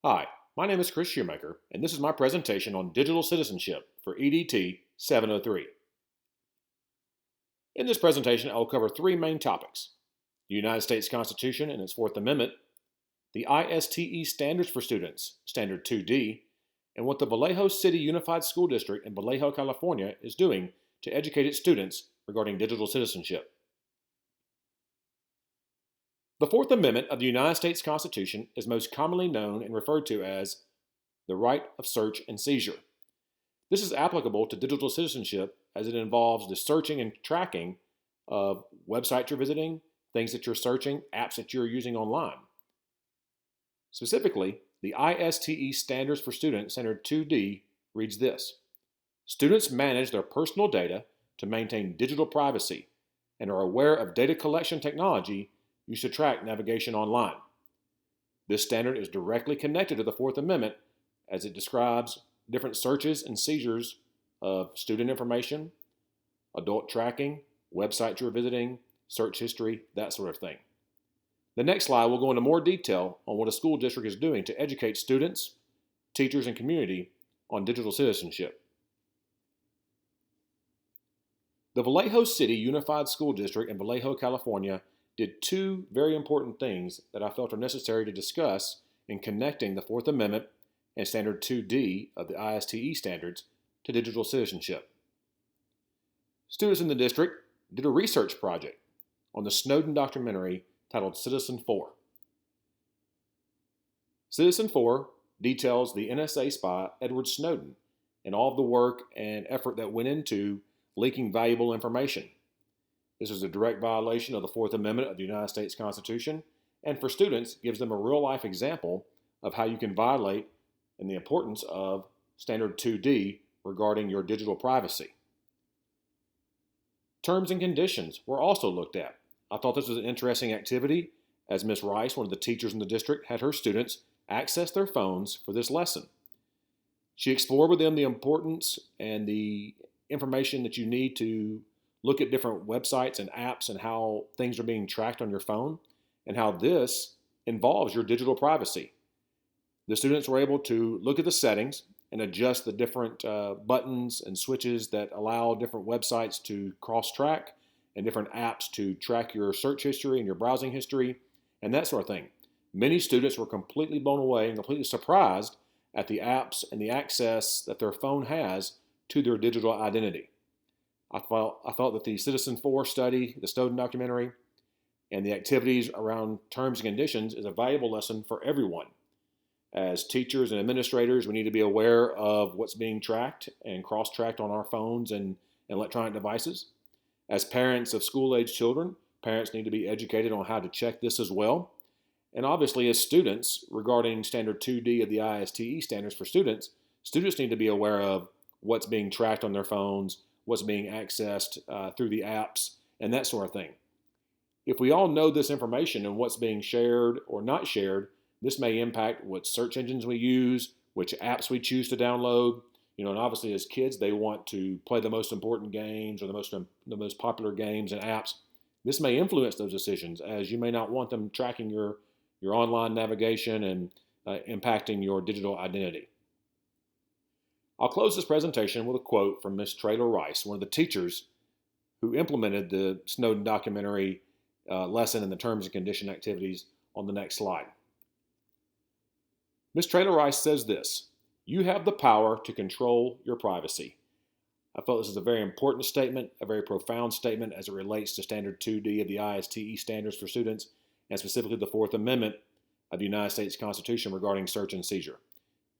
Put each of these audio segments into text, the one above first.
Hi, my name is Chris Shoemaker, and this is my presentation on digital citizenship for EDT 703. In this presentation, I will cover three main topics: the United States Constitution and its Fourth Amendment, the ISTE standards for students, Standard 2D, and what the Vallejo City Unified School District in Vallejo, California is doing to educate its students regarding digital citizenship. The Fourth Amendment of the United States Constitution is most commonly known and referred to as the right of search and seizure. This is applicable to digital citizenship as it involves the searching and tracking of websites you're visiting, things that you're searching, apps that you're using online. Specifically, the ISTE Standards for Students Standard 2D reads this: students manage their personal data to maintain digital privacy and are aware of data collection technology used to track navigation online. This standard is directly connected to the Fourth Amendment as it describes different searches and seizures of student information, adult tracking, websites you're visiting, search history, that sort of thing. The next slide will go into more detail on what a school district is doing to educate students, teachers, and community on digital citizenship. The Vallejo City Unified School District in Vallejo, California did two very important things that I felt are necessary to discuss in connecting the Fourth Amendment and Standard 2D of the ISTE standards to digital citizenship. Students in the district did a research project on the Snowden documentary titled Citizen4. Citizen4 details the NSA spy Edward Snowden and all of the work and effort that went into leaking valuable information. This is a direct violation of the Fourth Amendment of the United States Constitution, and for students, gives them a real-life example of how you can violate and the importance of Standard 2D regarding your digital privacy. Terms and conditions were also looked at. I thought this was an interesting activity, as Ms. Rice, one of the teachers in the district, had her students access their phones for this lesson. She explored with them the importance and the information that you need to look at different websites and apps and how things are being tracked on your phone and how this involves your digital privacy. The students were able to look at the settings and adjust the different buttons and switches that allow different websites to cross-track and different apps to track your search history and your browsing history and that sort of thing. Many students were completely blown away and completely surprised at the apps and the access that their phone has to their digital identity. I felt that the Citizen4 study, the Snowden documentary, and the activities around terms and conditions is a valuable lesson for everyone. As teachers and administrators, we need to be aware of what's being tracked and cross-tracked on our phones and electronic devices. As parents of school-age children, parents need to be educated on how to check this as well. And obviously, as students, regarding Standard 2D of the ISTE standards for students, students need to be aware of what's being tracked on their phones, what's being accessed through the apps, and that sort of thing. If we all know this information and what's being shared or not shared, this may impact what search engines we use, which apps we choose to download. And obviously as kids, they want to play the most important games or the most popular games and apps. This may influence those decisions, as you may not want them tracking your online navigation and impacting your digital identity. I'll close this presentation with a quote from Ms. Traylor Rice, one of the teachers who implemented the Snowden documentary lesson and the terms and condition activities on the next slide. Ms. Traylor Rice says this: "You have the power to control your privacy." I felt this is a very important statement, a very profound statement as it relates to Standard 2D of the ISTE standards for students, and specifically the Fourth Amendment of the United States Constitution regarding search and seizure.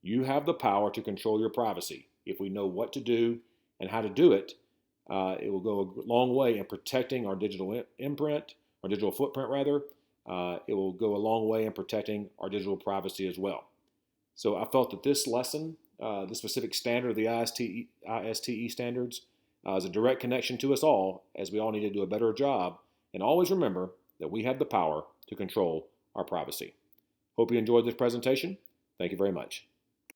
You have the power to control your privacy. If we know what to do and how to do it, it will go a long way in protecting our digital imprint, our digital footprint rather. It will go a long way in protecting our digital privacy as well. So I felt that this lesson, this specific standard of the ISTE standards, is a direct connection to us all, as we all need to do a better job. And always remember that we have the power to control our privacy. Hope you enjoyed this presentation. Thank you very much.